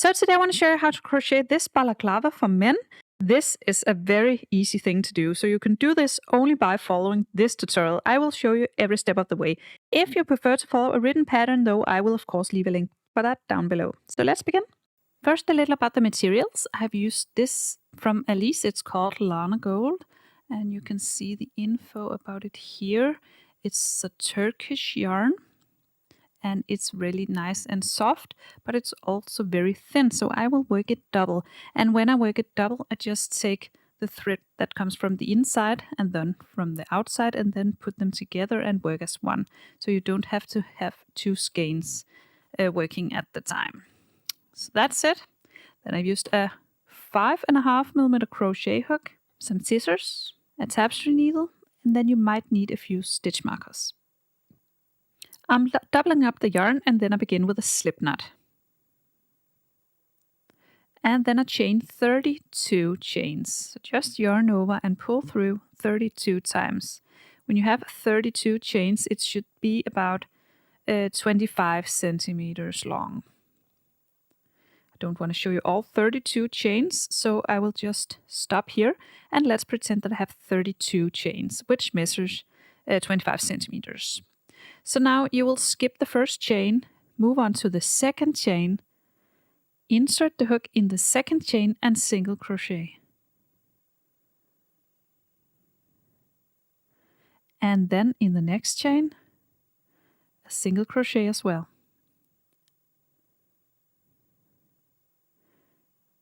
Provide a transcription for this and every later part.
So today I want to show you how to crochet this balaclava for men. This is a very easy thing to do, so you can do this only by following this tutorial. I will show you every step of the way. If you prefer to follow a written pattern though, I will of course leave a link for that down below. So let's begin. First, a little about the materials. I've used this from Alize. It's called Lana Gold, and you can see the info about it here. It's a Turkish yarn, and it's really nice and soft, but it's also very thin, so I will work it double. And when I work it double, I just take the thread that comes from the inside and then from the outside and then put them together and work as one, so you don't have to have two skeins working at the time. So that's it. Then I've used a 5.5mm crochet hook, some scissors, a tapestry needle, and then you might need a few stitch markers. I'm doubling up the yarn, and then I begin with a slip knot. And then I chain 32 chains. So just yarn over and pull through 32 times. When you have 32 chains, it should be about 25 centimeters long. I don't want to show you all 32 chains, so I will just stop here and let's pretend that I have 32 chains, which measures 25 centimeters. So now you will skip the first chain, move on to the second chain, insert the hook in the second chain and single crochet. And then in the next chain, a single crochet as well.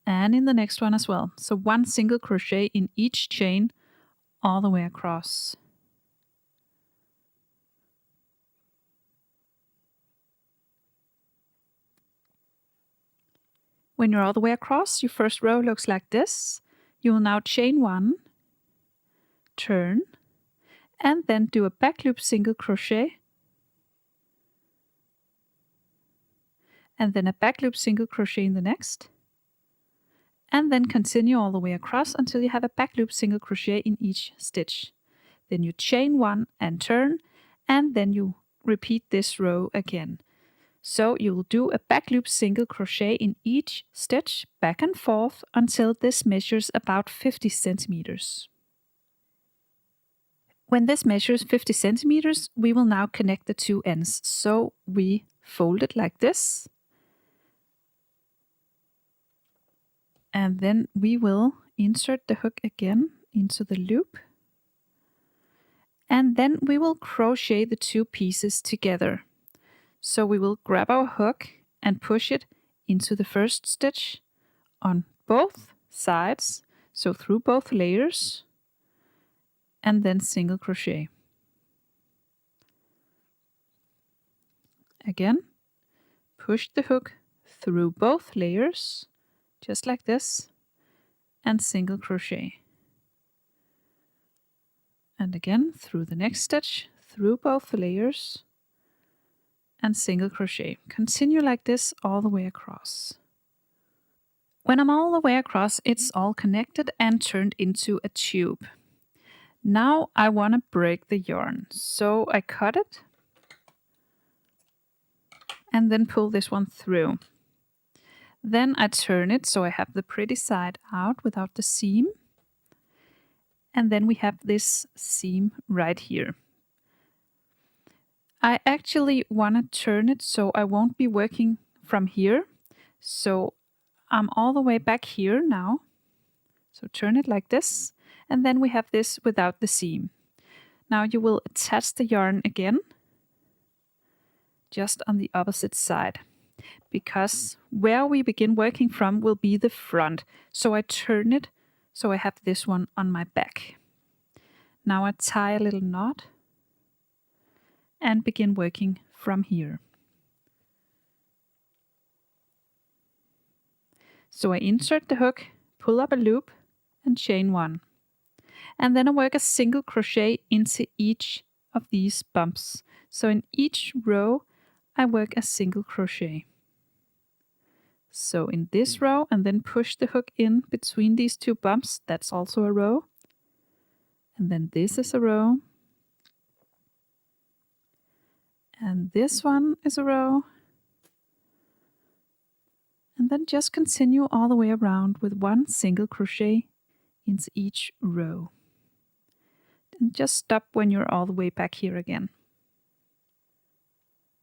And in the next one as well. So one single crochet in each chain all the way across. When you're all the way across, your first row looks like this. You will now chain one, turn, and then do a back loop single crochet, and then a back loop single crochet in the next, and then continue all the way across until you have a back loop single crochet in each stitch. Then you chain one and turn, and then you repeat this row again. So you will do a back loop single crochet in each stitch back and forth until this measures about 50 centimeters. When this measures 50 centimeters, we will now connect the two ends. So we fold it like this. And then we will insert the hook again into the loop. And then we will crochet the two pieces together. So we will grab our hook and push it into the first stitch on both sides, so through both layers, and then single crochet. Again, push the hook through both layers, just like this, and single crochet. And again, through the next stitch, through both layers, and single crochet. Continue like this all the way across. When I'm all the way across, it's all connected and turned into a tube. Now I want to break the yarn, so I cut it and then pull this one through. Then I turn it so I have the pretty side out without the seam, and then we have this seam right here. I actually want to turn it so I won't be working from here. So I'm all the way back here now. So turn it like this. And then we have this without the seam. Now you will attach the yarn again, just on the opposite side, because where we begin working from will be the front. So I turn it so I have this one on my back. Now I tie a little knot and begin working from here. So I insert the hook, pull up a loop, and chain one. And then I work a single crochet into each of these bumps. So in each row, I work a single crochet. So in this row, and then push the hook in between these two bumps, that's also a row. And then this is a row. And this one is a row. And then just continue all the way around with 1 single crochet into each row. And just stop when you're all the way back here again.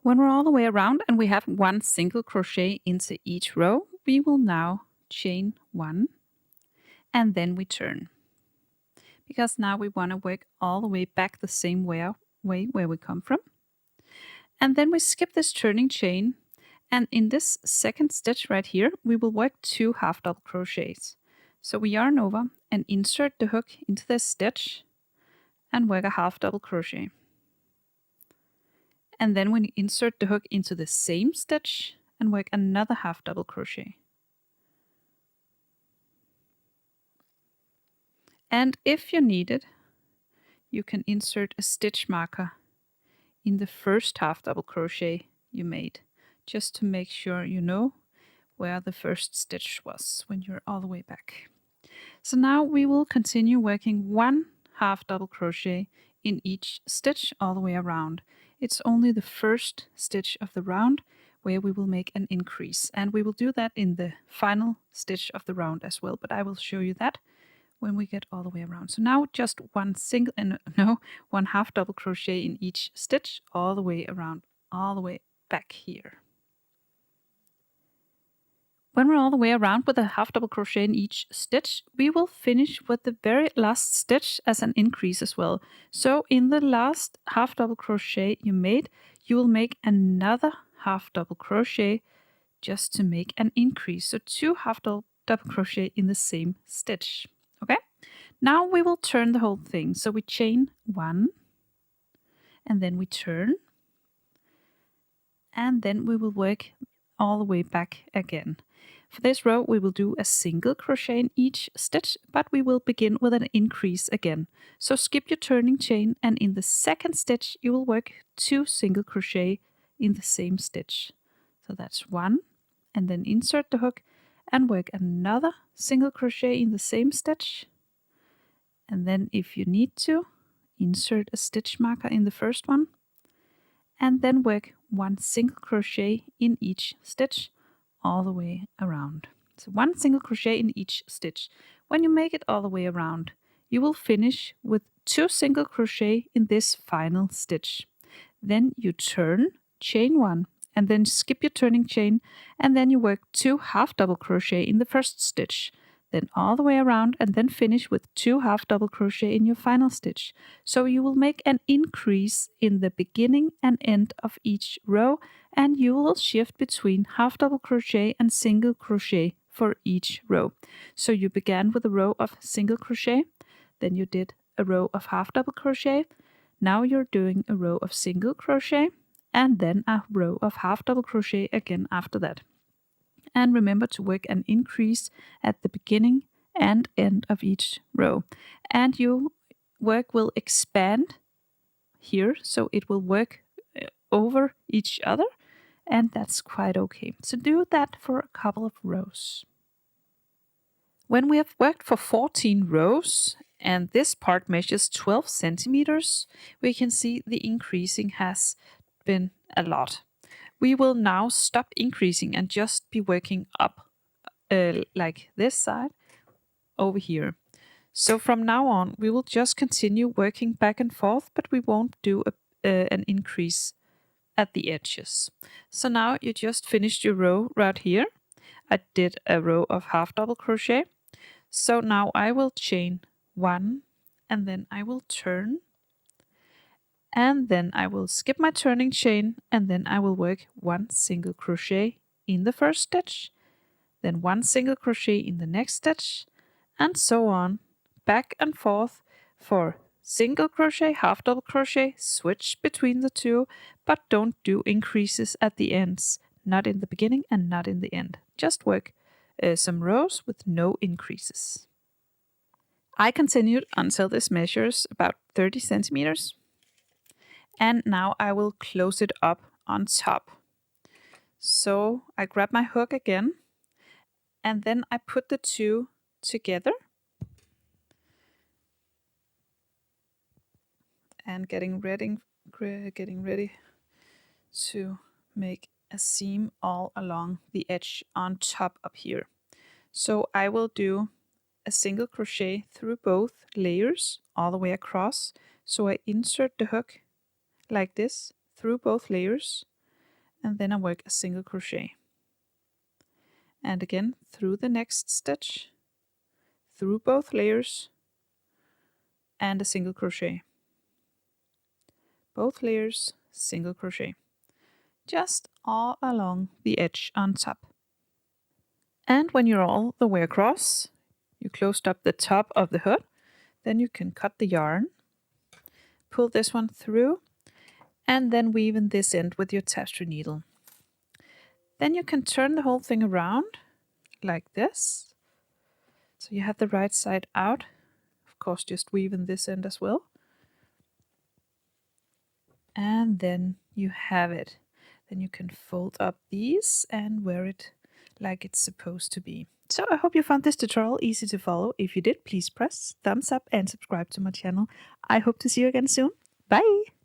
When we're all the way around and we have 1 single crochet into each row, we will now chain 1 and then we turn. Because now we want to work all the way back the same way where we come from. And then we skip this turning chain, and in this second stitch right here, we will work 2 half double crochets. So we yarn over and insert the hook into this stitch and work a half double crochet. And then we insert the hook into the same stitch and work another half double crochet. And if you need it, you can insert a stitch marker in the first half double crochet you made, just to make sure you know where the first stitch was when you're all the way back. So now we will continue working 1 half double crochet in each stitch all the way around. It's only the first stitch of the round where we will make an increase, and we will do that in the final stitch of the round as well, but I will show you that when we get all the way around. So now just 1 half double crochet in each stitch all the way around, all the way back here. When we're all the way around with a half double crochet in each stitch, we will finish with the very last stitch as an increase as well. So in the last half double crochet you made, you will make another half double crochet just to make an increase. So 2 half double crochet in the same stitch. Okay, now we will turn the whole thing. So we chain 1 and then we turn, and then we will work all the way back again. For this row, we will do a single crochet in each stitch, but we will begin with an increase again. So skip your turning chain, and in the second stitch, you will work 2 single crochet in the same stitch. So that's 1, and then insert the hook and work another single crochet in the same stitch. And then if you need to, insert a stitch marker in the first one, and then work 1 single crochet in each stitch all the way around. So 1 single crochet in each stitch. When you make it all the way around, you will finish with 2 single crochet in this final stitch. Then you turn, chain 1, and then skip your turning chain, and then you work 2 half double crochet in the first stitch. Then all the way around, and then finish with 2 half double crochet in your final stitch. So you will make an increase in the beginning and end of each row, and you will shift between half double crochet and single crochet for each row. So you began with a row of single crochet, then you did a row of half double crochet. Now you're doing a row of single crochet and then a row of half double crochet again after that. And remember to work an increase at the beginning and end of each row. And your work will expand here, so it will work over each other, and that's quite okay. So do that for a couple of rows. When we have worked for 14 rows, and this part measures 12 centimeters, we can see the increasing has been a lot. We will now stop increasing and just be working up like this side over here. So from now on, we will just continue working back and forth, but we won't do an increase at the edges. So now you just finished your row right here. I did a row of half double crochet. So now I will chain 1, and then I will turn, and then I will skip my turning chain, and then I will work 1 single crochet in the first stitch, then 1 single crochet in the next stitch, and so on, back and forth for single crochet, half double crochet, switch between the two, but don't do increases at the ends, not in the beginning and not in the end. Just work some rows with no increases. I continued until this measures about 30 centimeters. And now I will close it up on top. So I grab my hook again, and then I put the two together. And getting ready to make a seam all along the edge on top up here. So I will do a single crochet through both layers all the way across. So I insert the hook like this through both layers, and then I work a single crochet. And again through the next stitch, through both layers, and a single crochet. Both layers, single crochet. Just all along the edge on top. And when you're all the way across, you closed up the top of the hood, then you can cut the yarn, pull this one through, and then weave in this end with your tapestry needle. Then you can turn the whole thing around like this. So you have the right side out. Of course, just weave in this end as well. And then you have it. Then you can fold up these and wear it like it's supposed to be. So I hope you found this tutorial easy to follow. If you did, please press thumbs up and subscribe to my channel. I hope to see you again soon. Bye!